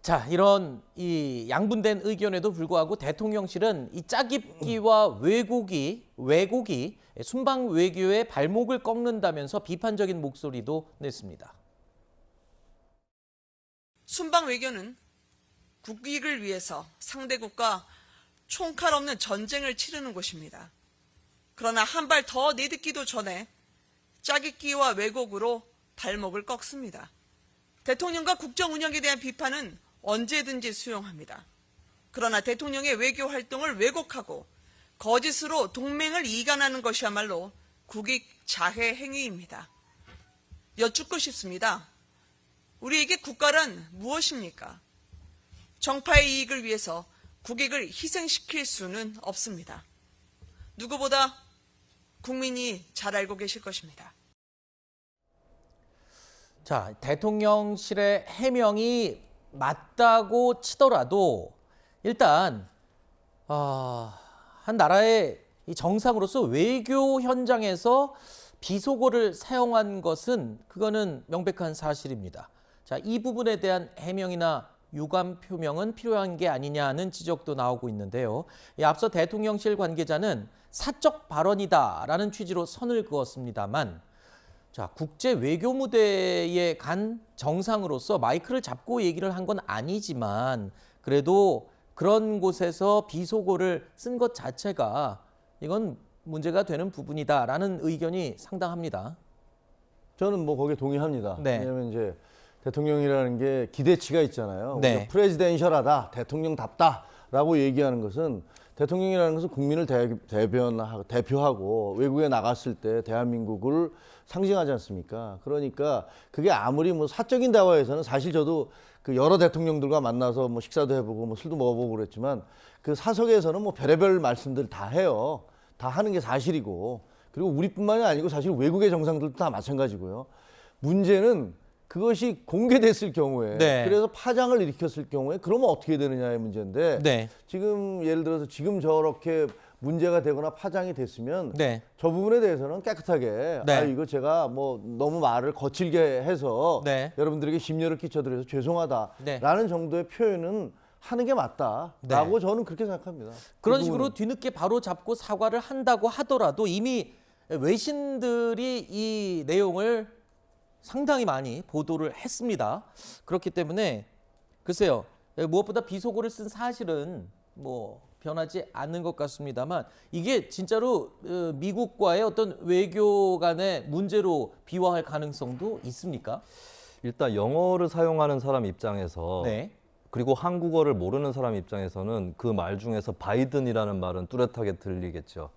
자, 이런 이 양분된 의견에도 불구하고 대통령실은 이 짜깁기와 왜곡이 순방 외교의 발목을 꺾는다면서 비판적인 목소리도 냈습니다. 순방 외교는 국익을 위해서 상대국과 총칼 없는 전쟁을 치르는 곳입니다. 그러나 한 발 더 내딛기도 전에 짜깁기와 왜곡으로 발목을 꺾습니다. 대통령과 국정 운영에 대한 비판은 언제든지 수용합니다. 그러나 대통령의 외교 활동을 왜곡하고 거짓으로 동맹을 이간하는 것이야말로 국익 자해 행위입니다. 여쭙고 싶습니다. 우리에게 국가란 무엇입니까? 정파의 이익을 위해서 국익을 희생시킬 수는 없습니다. 누구보다 국민이 잘 알고 계실 것입니다. 자, 대통령실의 해명이 맞다고 치더라도 일단 한 나라의 이 정상으로서 외교 현장에서 비속어를 사용한 것은 그거는 명백한 사실입니다. 자, 이 부분에 대한 해명이나 유감 표명은 필요한 게 아니냐는 지적도 나오고 있는데요. 앞서 대통령실 관계자는 사적 발언이다라는 취지로 선을 그었습니다만, 자, 국제 외교 무대에 간 정상으로서 마이크를 잡고 얘기를 한 건 아니지만 그래도 그런 곳에서 비속어를 쓴 것 자체가 이건 문제가 되는 부분이다라는 의견이 상당합니다. 저는 뭐 거기에 동의합니다. 네. 왜냐하면 이제 대통령이라는 게 기대치가 있잖아요. 네. 프레지덴셜하다, 대통령답다라고 얘기하는 것은 대통령이라는 것은 국민을 대표하고 외국에 나갔을 때 대한민국을 상징하지 않습니까? 그러니까 그게 아무리 뭐 사적인 대화에서는 사실 저도 그 여러 대통령들과 만나서 뭐 식사도 해보고 뭐 술도 먹어보고 그랬지만 그 사석에서는 뭐 별의별 말씀들 다 해요. 다 하는 게 사실이고, 그리고 우리뿐만이 아니고 사실 외국의 정상들도 다 마찬가지고요. 문제는 그것이 공개됐을 경우에, 네. 그래서 파장을 일으켰을 경우에 그러면 어떻게 되느냐의 문제인데, 네. 지금 예를 들어서 지금 저렇게 문제가 되거나 파장이 됐으면 네. 저 부분에 대해서는 깨끗하게 네. 이거 제가 뭐 너무 말을 거칠게 해서 네. 여러분들에게 심려를 끼쳐드려서 죄송하다라는 네. 정도의 표현은 하는 게 맞다라고 저는 그렇게 생각합니다. 그런 그 식으로 부분은. 뒤늦게 바로 잡고 사과를 한다고 하더라도 이미 외신들이 이 내용을 상당히 많이 보도를 했습니다. 그렇기 때문에 글쎄요, 무엇보다 비속어를 쓴 사실은 뭐 변하지 않는 것 같습니다만 이게 진짜로 미국과의 어떤 외교 간의 문제로 비화할 가능성도 있습니까? 일단 영어를 사용하는 사람 입장에서 네. 그리고 한국어를 모르는 사람 입장에서는 그 말 중에서 바이든이라는 말은 뚜렷하게 들리겠죠.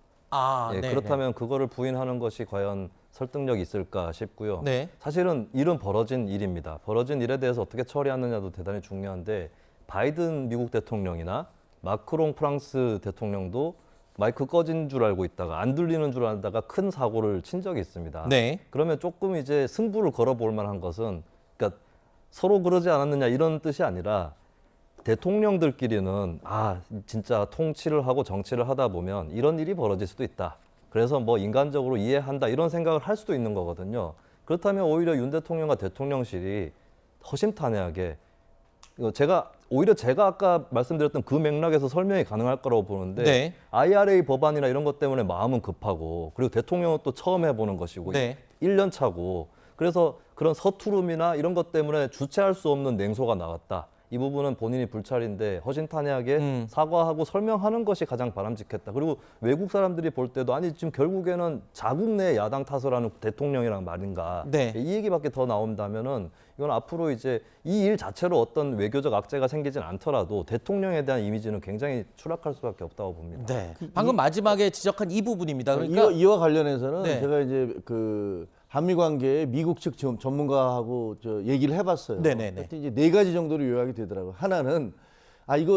예, 네. 그렇다면 그거를 부인하는 것이 과연 설득력이 있을까 싶고요. 네. 사실은 일은 벌어진 일입니다. 벌어진 일에 대해서 어떻게 처리하느냐도 대단히 중요한데 바이든 미국 대통령이나 마크롱 프랑스 대통령도 마이크 꺼진 줄 알고 있다가 안 들리는 줄 알다가 큰 사고를 친 적이 있습니다. 네. 그러면 조금 이제 승부를 걸어볼 만한 것은, 그러니까 서로 그러지 않았느냐 이런 뜻이 아니라 대통령들끼리는 진짜 통치를 하고 정치를 하다 보면 이런 일이 벌어질 수도 있다. 그래서 뭐 인간적으로 이해한다 이런 생각을 할 수도 있는 거거든요. 그렇다면 오히려 윤 대통령과 대통령실이 허심탄회하게 오히려 제가 아까 말씀드렸던 그 맥락에서 설명이 가능할 거라고 보는데 네. IRA 법안이나 이런 것 때문에 마음은 급하고 그리고 대통령은 또 처음 해보는 것이고 네. 1년 차고 그래서 그런 서투름이나 이런 것 때문에 주체할 수 없는 냉소가 나왔다. 이 부분은 본인이 불찰인데 허심탄회하게 사과하고 설명하는 것이 가장 바람직했다. 그리고 외국 사람들이 볼 때도 아니 지금 결국에는 자국 내 야당 탓을 하는 대통령이란 말인가. 네. 이 얘기밖에 더 나온다면은 이건 앞으로 이제 이 일 자체로 어떤 외교적 악재가 생기진 않더라도 대통령에 대한 이미지는 굉장히 추락할 수밖에 없다고 봅니다. 네. 방금 마지막에 지적한 이 부분입니다. 그러니까 이와 관련해서는 네. 제가 이제 그 한미 관계에 미국 측 전문가하고 얘기를 해봤어요. 네네네. 그때 이제 4가지 정도로 요약이 되더라고요. 하나는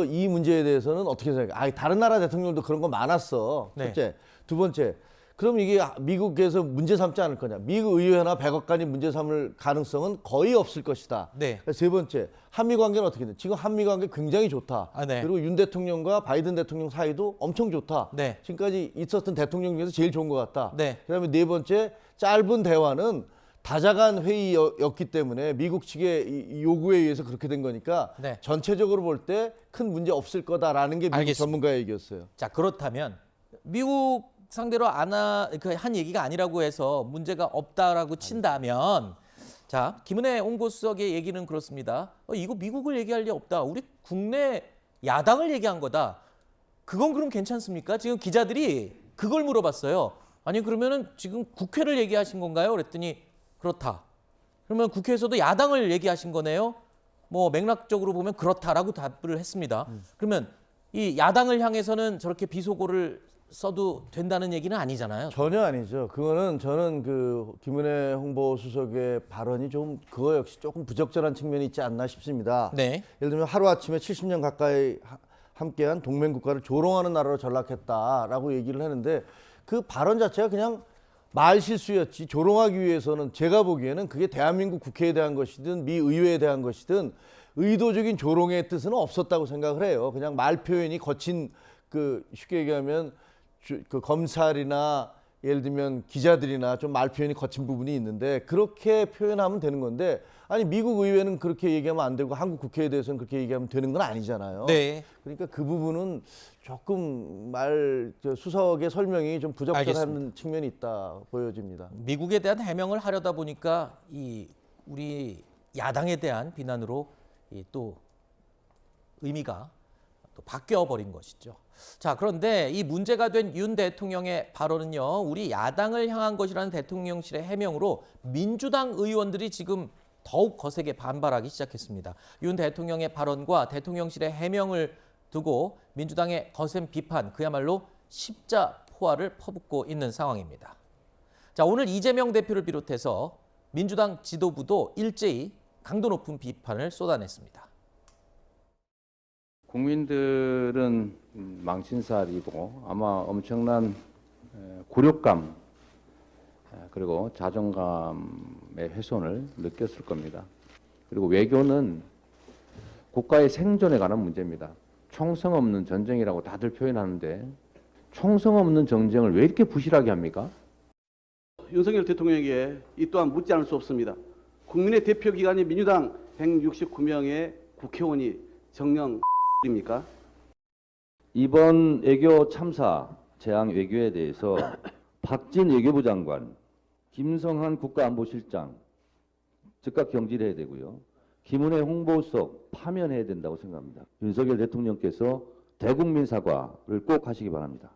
이 문제에 대해서는 어떻게 생각해? 다른 나라 대통령도 그런 거 많았어. 네. 첫째. 두 번째. 그럼 이게 미국에서 문제 삼지 않을 거냐? 미국 의회나 백악관이 문제 삼을 가능성은 거의 없을 것이다. 네. 세 번째, 한미 관계는 어떻게 돼? 지금 한미 관계 굉장히 좋다. 네. 그리고 윤 대통령과 바이든 대통령 사이도 엄청 좋다. 네. 지금까지 있었던 대통령 중에서 제일 좋은 것 같다. 네. 그다음에 네 번째, 짧은 대화는 다자간 회의였기 때문에 미국 측의 이 요구에 의해서 그렇게 된 거니까 네. 전체적으로 볼 때 큰 문제 없을 거다라는 게 미국 알겠습니다. 전문가의 얘기였어요. 자, 그렇다면 미국 상대로 한 얘기가 아니라고 해서 문제가 없다라고 친다면, 자, 김은혜 홍보수석의 얘기는 그렇습니다. 이거 미국을 얘기할 리 없다. 우리 국내 야당을 얘기한 거다. 그건 그럼 괜찮습니까? 지금 기자들이 그걸 물어봤어요. 아니, 그러면은 지금 국회를 얘기하신 건가요? 그랬더니 그렇다. 그러면 국회에서도 야당을 얘기하신 거네요? 뭐 맥락적으로 보면 그렇다라고 답을 했습니다. 그러면 이 야당을 향해서는 저렇게 비속어를 써도 된다는 얘기는 아니잖아요. 전혀 아니죠. 그거는 저는 그 김은혜 홍보수석의 발언이 좀 그거 역시 조금 부적절한 측면이 있지 않나 싶습니다. 네. 예를 들면 하루아침에 70년 가까이 함께한 동맹국가를 조롱하는 나라로 전락했다라고 얘기를 하는데 그 발언 자체가 그냥 말 실수였지 조롱하기 위해서는 제가 보기에는 그게 대한민국 국회에 대한 것이든 미 의회에 대한 것이든 의도적인 조롱의 뜻은 없었다고 생각을 해요. 그냥 말 표현이 거친 그 쉽게 얘기하면 그 검찰이나 예를 들면 기자들이나 좀 말 표현이 거친 부분이 있는데 그렇게 표현하면 되는 건데 아니 미국 의회는 그렇게 얘기하면 안 되고 한국 국회에 대해서는 그렇게 얘기하면 되는 건 아니잖아요. 네. 그러니까 그 부분은 조금 수석의 설명이 좀 부적절한 알겠습니다. 측면이 있다 보여집니다. 미국에 대한 해명을 하려다 보니까 이 우리 야당에 대한 비난으로 또 의미가 또 바뀌어 버린 것이죠. 자, 그런데 이 문제가 된 윤 대통령의 발언은요, 우리 야당을 향한 것이라는 대통령실의 해명으로 민주당 의원들이 지금 더욱 거세게 반발하기 시작했습니다. 윤 대통령의 발언과 대통령실의 해명을 두고 민주당의 거센 비판, 그야말로 십자포화를 퍼붓고 있는 상황입니다. 자, 오늘 이재명 대표를 비롯해서 민주당 지도부도 일제히 강도 높은 비판을 쏟아냈습니다. 국민들은 망신살이고 아마 엄청난 굴욕감 그리고 자존감의 훼손을 느꼈을 겁니다. 그리고 외교는 국가의 생존에 관한 문제입니다. 총성 없는 전쟁이라고 다들 표현하는데 총성 없는 전쟁을 왜 이렇게 부실하게 합니까? 윤석열 대통령에게 이 또한 묻지 않을 수 없습니다. 국민의 대표 기관인 민주당 169명의 국회의원이 정령입니까? 이번 외교 참사 재앙 외교에 대해서 박진 외교부 장관, 김성한 국가안보실장 즉각 경질해야 되고요. 김은혜 홍보수석 파면해야 된다고 생각합니다. 윤석열 대통령께서 대국민 사과를 꼭 하시기 바랍니다.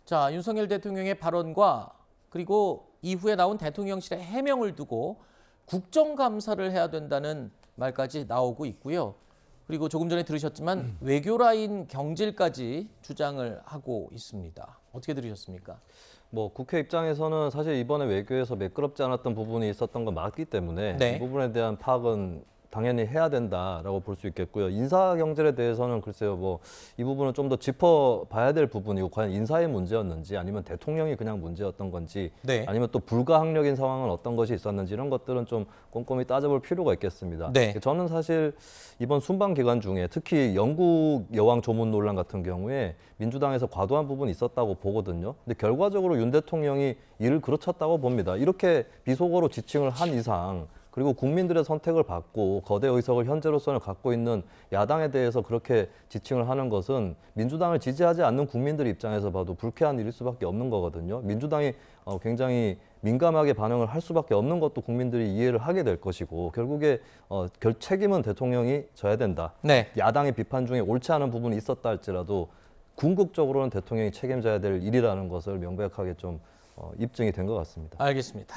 자, 윤석열 대통령의 발언과 그리고 이후에 나온 대통령실의 해명을 두고 국정감사를 해야 된다는 말까지 나오고 있고요. 그리고 조금 전에 들으셨지만 외교라인 경질까지 주장을 하고 있습니다. 어떻게 들으셨습니까? 뭐 국회 입장에서는 사실 이번에 외교에서 매끄럽지 않았던 부분이 있었던 건 맞기 때문에 네. 이 부분에 대한 파악은 당연히 해야 된다라고 볼 수 있겠고요. 인사 경질에 대해서는 글쎄요, 뭐 이 부분은 좀 더 짚어봐야 될 부분이고 과연 인사의 문제였는지 아니면 대통령이 그냥 문제였던 건지 네. 아니면 또 불가항력인 상황은 어떤 것이 있었는지 이런 것들은 좀 꼼꼼히 따져볼 필요가 있겠습니다. 네. 저는 사실 이번 순방 기간 중에 특히 영국 여왕 조문 논란 같은 경우에 민주당에서 과도한 부분이 있었다고 보거든요. 근데 결과적으로 윤 대통령이 이를 그르쳤다고 봅니다. 이렇게 비속어로 지칭을 한 이상 그리고 국민들의 선택을 받고 거대 의석을 현재로서는 갖고 있는 야당에 대해서 그렇게 지칭을 하는 것은 민주당을 지지하지 않는 국민들 입장에서 봐도 불쾌한 일일 수밖에 없는 거거든요. 민주당이 굉장히 민감하게 반응을 할 수밖에 없는 것도 국민들이 이해를 하게 될 것이고 결국에 책임은 대통령이 져야 된다. 네. 야당의 비판 중에 옳지 않은 부분이 있었다 할지라도 궁극적으로는 대통령이 책임져야 될 일이라는 것을 명백하게 좀 입증이 된 것 같습니다. 알겠습니다.